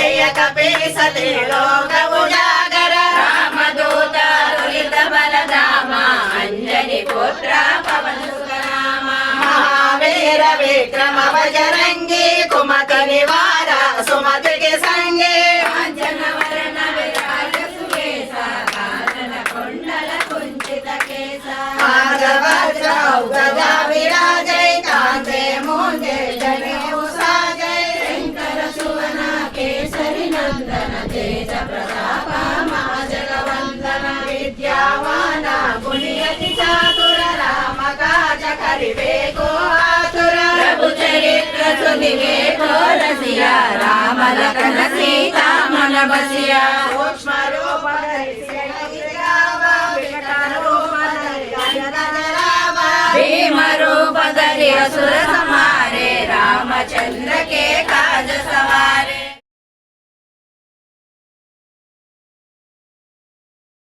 जय कपीसते लोक उजागर रामदूत दुरित बलधाम अंजनी पुत्र पवन सुत राम महावीर विक्रम बजरंगी कुमति निवार सुमति के संगे कांचन वरण विराज सुकेसा कानन कुंडल कुंचित केसा गजा विराजय कांते मूंजे जनेऊ साजय शंकर सुवन केसरी नंदन तेज प्रताप महाजगवंदन विद्यावान गुणियति चातुर राम काज करिबे को आतुर प्रभु चरित्र सुनिबे को रसिया राम लखन सीता मन बसिया सूक्ष्म रूप धरि विकट रूप भीम रूप धरि असुर संहारे रामचंद्र के काज सवारे।